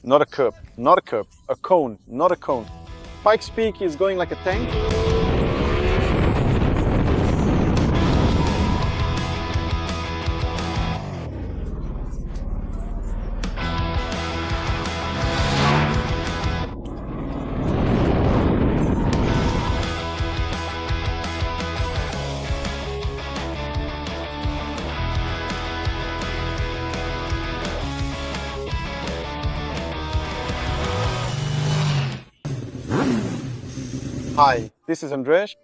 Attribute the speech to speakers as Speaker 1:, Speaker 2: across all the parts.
Speaker 1: not a curb, not a curb, a cone, not a cone. Pikes Peak is going like a tank. Hi, this is Andrzej.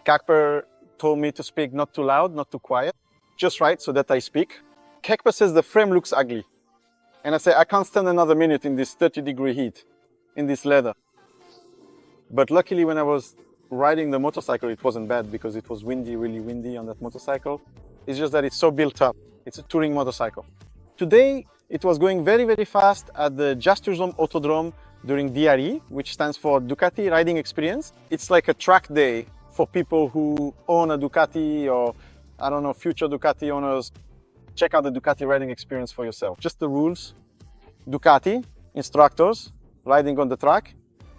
Speaker 1: Kekper told me to speak not too loud, not too quiet, just right so that I speak. Kekper says the frame looks ugly. And I say, I can't stand another minute in this 30-degree heat, in this leather. But luckily when I was riding the motorcycle, it wasn't bad because it was windy, really windy on that motorcycle. It's just that it's so built up. It's a touring motorcycle. Today, it was going very, very fast at the Justus Dom Autodrom during DRE, which stands for Ducati Riding Experience. It's like a track day for people who own a Ducati or, I don't know, future Ducati owners. Check out the Ducati Riding Experience for yourself. Just the rules. Ducati, instructors, riding on the track,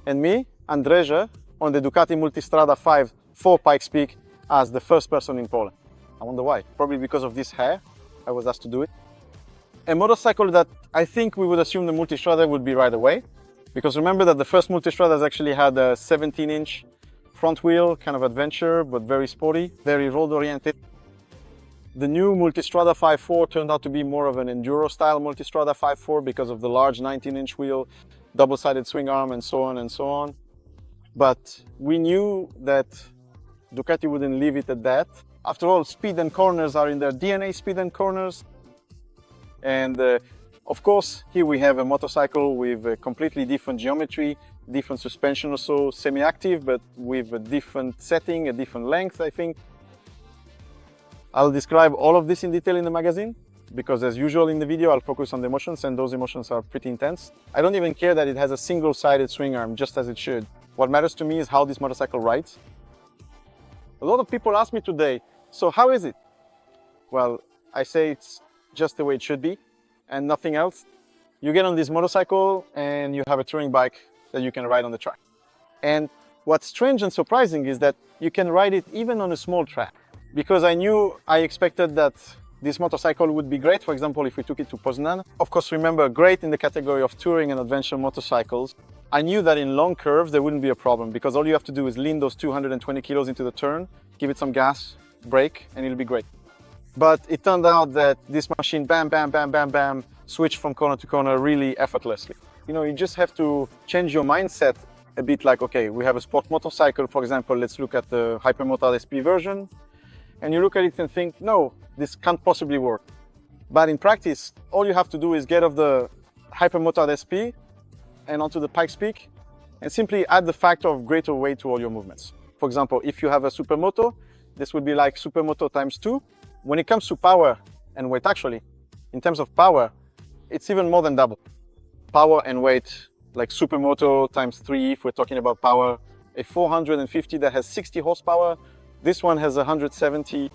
Speaker 1: and me, Andrzej, on the Ducati Multistrada V4 Pikes Peak as the first person in Poland. I wonder why. Probably because of this hair, I was asked to do it. A motorcycle that I think we would assume the Multistrada would be right away. Because remember that the first Multistradas actually had a 17-inch front wheel, kind of adventure, but very sporty, very road-oriented. The new Multistrada V4 turned out to be more of an enduro-style Multistrada V4 because of the large 19-inch wheel, double-sided swing arm, and so on and so on. But we knew that Ducati wouldn't leave it at that. After all, speed and corners are in their DNA, speed and corners. And of course, here we have a motorcycle with a completely different geometry, different suspension also, semi-active, but with a different setting, a different length, I think. I'll describe all of this in detail in the magazine, because as usual in the video, I'll focus on the emotions, and those emotions are pretty intense. I don't even care that it has a single-sided swing arm, just as it should. What matters to me is how this motorcycle rides. A lot of people ask me today, so how is it? Well, I say it's just the way it should be, and nothing else. You get on this motorcycle and you have a touring bike that you can ride on the track. And what's strange and surprising is that you can ride it even on a small track. Because I expected that this motorcycle would be great, for example, if we took it to Poznan. Of course, remember, great in the category of touring and adventure motorcycles. I knew that in long curves, there wouldn't be a problem because all you have to do is lean those 220 kilos into the turn, give it some gas, brake, and it'll be great. But it turned out that this machine, bam, bam, bam, bam, bam, switched from corner to corner really effortlessly. You know, you just have to change your mindset a bit like, okay, we have a sport motorcycle, for example, let's look at the Hypermotard SP version. And you look at it and think, no, this can't possibly work. But in practice, all you have to do is get off the Hypermotard SP and onto the Pikes Peak and simply add the factor of greater weight to all your movements. For example, if you have a Supermoto, this would be like Supermoto times 2. When it comes to power and weight, actually, in terms of power, it's even more than double. Power and weight, like Supermoto times 3, if we're talking about power. A 450 that has 60 horsepower, this one has 170.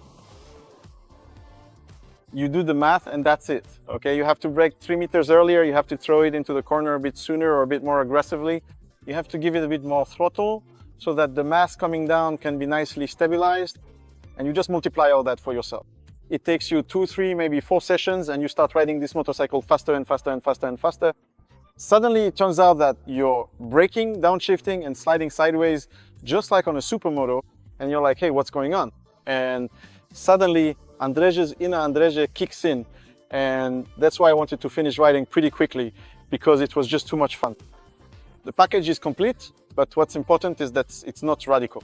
Speaker 1: You do the math and that's it, okay? You have to brake 3 meters earlier, you have to throw it into the corner a bit sooner or a bit more aggressively. You have to give it a bit more throttle so that the mass coming down can be nicely stabilized, and you just multiply all that for yourself. It takes you 2, 3, maybe 4 sessions and you start riding this motorcycle faster and faster and faster and faster. Suddenly it turns out that you're braking, downshifting and sliding sideways just like on a supermoto, and you're like, hey, what's going on? And suddenly Andrzej's inner Andrzej kicks in, and that's why I wanted to finish riding pretty quickly, because it was just too much fun. The package is complete, but what's important is that it's not radical.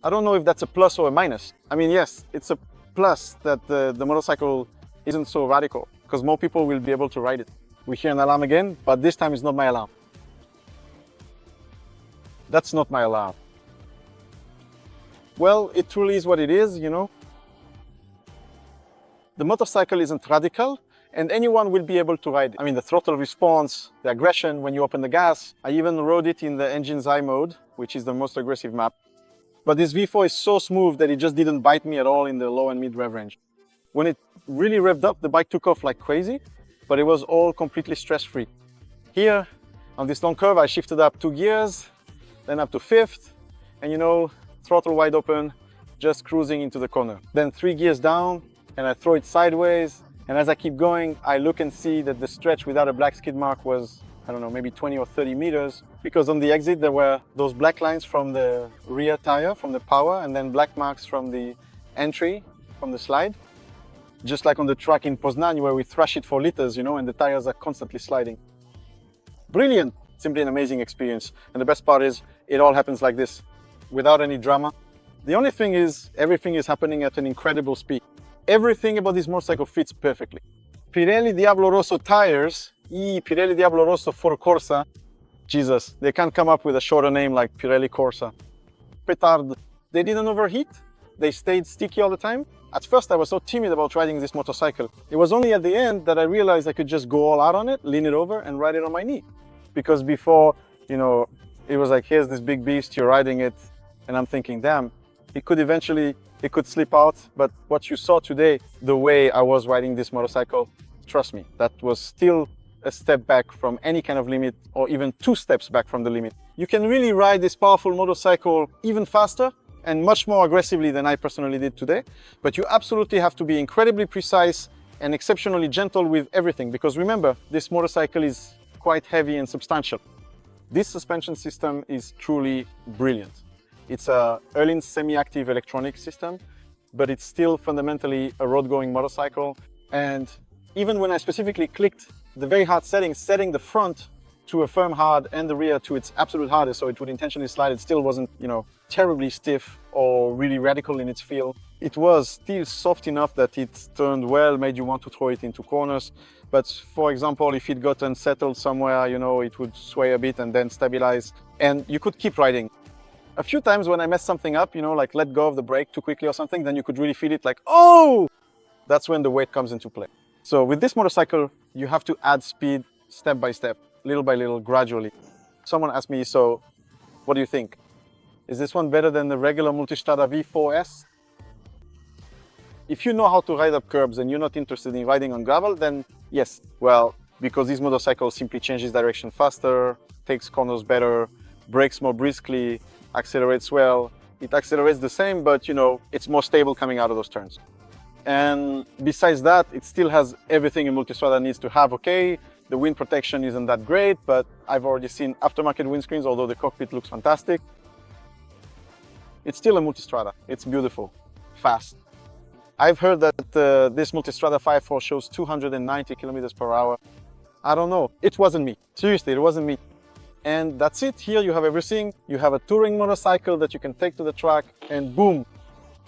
Speaker 1: I don't know if that's a plus or a minus. I mean, yes, it's a plus that the motorcycle isn't so radical, because more people will be able to ride it. We hear an alarm again, but this time it's not my alarm. That's not my alarm. Well, it truly is what it is, you know. The motorcycle isn't radical, and anyone will be able to ride it. I mean, the throttle response, the aggression when you open the gas. I even rode it in the engine's eye mode, which is the most aggressive map. But this V4 is so smooth that it just didn't bite me at all in the low and mid rev range. When it really revved up, the bike took off like crazy. but it was all completely stress-free. Here, on this long curve, I shifted up 2 gears, then up to 5th, and you know, throttle wide open, just cruising into the corner. Then 3 gears down, and I throw it sideways, and as I keep going, I look and see that the stretch without a black skid mark was, I don't know, maybe 20 or 30 meters, because on the exit there were those black lines from the rear tire, from the power, and then black marks from the entry, from the slide. Just like on the track in Poznan where we thrash it for liters, you know, and the tires are constantly sliding. Brilliant, simply an amazing experience. And the best part is, it all happens like this, without any drama. The only thing is, everything is happening at an incredible speed. Everything about this motorcycle fits perfectly. Pirelli Diablo Rosso tires, Pirelli Diablo Rosso 4 Corsa. Jesus, they can't come up with a shorter name like Pirelli Corsa. Petard. They didn't overheat. They stayed sticky all the time. At first, I was so timid about riding this motorcycle. It was only at the end that I realized I could just go all out on it, lean it over, and ride it on my knee. Because before, you know, it was like, here's this big beast, you're riding it, and I'm thinking, damn, it could slip out. But what you saw today, the way I was riding this motorcycle, trust me, that was still a step back from any kind of limit, or even 2 steps back from the limit. You can really ride this powerful motorcycle even faster and much more aggressively than I personally did today. But you absolutely have to be incredibly precise and exceptionally gentle with everything, because remember, this motorcycle is quite heavy and substantial. This suspension system is truly brilliant. It's a Öhlins semi-active electronic system, but it's still fundamentally a road-going motorcycle. And even when I specifically clicked the very hard settings, setting the front to a firm hard and the rear to its absolute hardest, so it would intentionally slide, it still wasn't, you know, terribly stiff or really radical in its feel. It was still soft enough that it turned well, made you want to throw it into corners. But for example, if it got unsettled somewhere, you know, it would sway a bit and then stabilize, and you could keep riding. A few times when I messed something up, you know, like let go of the brake too quickly or something, then you could really feel it like, oh! That's when the weight comes into play. So with this motorcycle, you have to add speed step by step, little by little, gradually. Someone asked me, so what do you think? Is this one better than the regular Multistrada V4S? If you know how to ride up curbs and you're not interested in riding on gravel, then yes. Well, because this motorcycle simply changes direction faster, takes corners better, brakes more briskly, accelerates well. It accelerates the same, but you know, it's more stable coming out of those turns. And besides that, it still has everything a Multistrada needs to have. Okay, the wind protection isn't that great, but I've already seen aftermarket windscreens, although the cockpit looks fantastic. It's still a Multistrada. It's beautiful, fast. I've heard that this Multistrada V4 shows 290 kilometers per hour. I don't know. It wasn't me. Seriously, it wasn't me. And that's it. Here you have everything. You have a touring motorcycle that you can take to the track, and boom.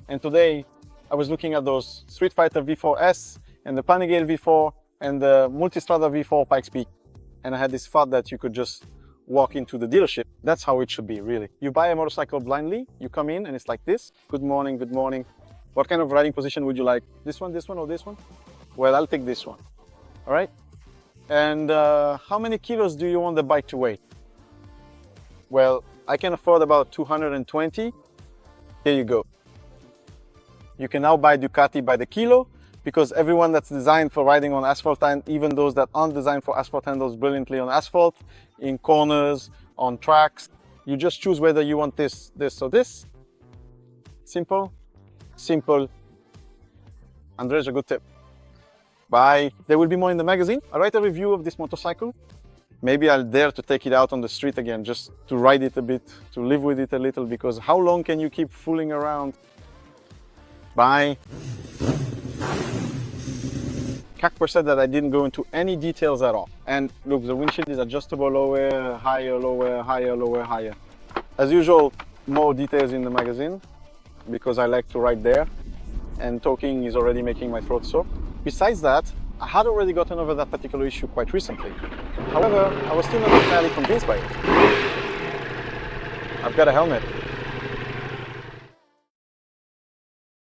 Speaker 1: And today I was looking at those Street Fighter V4S and the Panigale V4 and the Multistrada V4 Pikes Peak. And I had this thought that you could just walk into the dealership. That's how it should be, really. You buy a motorcycle blindly, you come in and it's like this. Good morning, good morning. What kind of riding position would you like? This one, or this one? Well, I'll take this one. All right? And how many kilos do you want the bike to weigh? Well, I can afford about 220. Here you go. You can now buy Ducati by the kilo, because everyone that's designed for riding on asphalt, and even those that aren't designed for asphalt, handles brilliantly on asphalt, in corners, on tracks. You just choose whether you want this, or this. Simple. Simple. Andrej, a good tip. Bye. There will be more in the magazine. I'll write a review of this motorcycle. Maybe I'll dare to take it out on the street again, just to ride it a bit, to live with it a little, because how long can you keep fooling around? Bye. Kakper said that I didn't go into any details at all. And look, the windshield is adjustable lower, higher, lower, higher, lower, higher. As usual, more details in the magazine, because I like to write there, and talking is already making my throat sore. Besides that, I had already gotten over that particular issue quite recently. However, I was still not entirely convinced by it. I've got a helmet.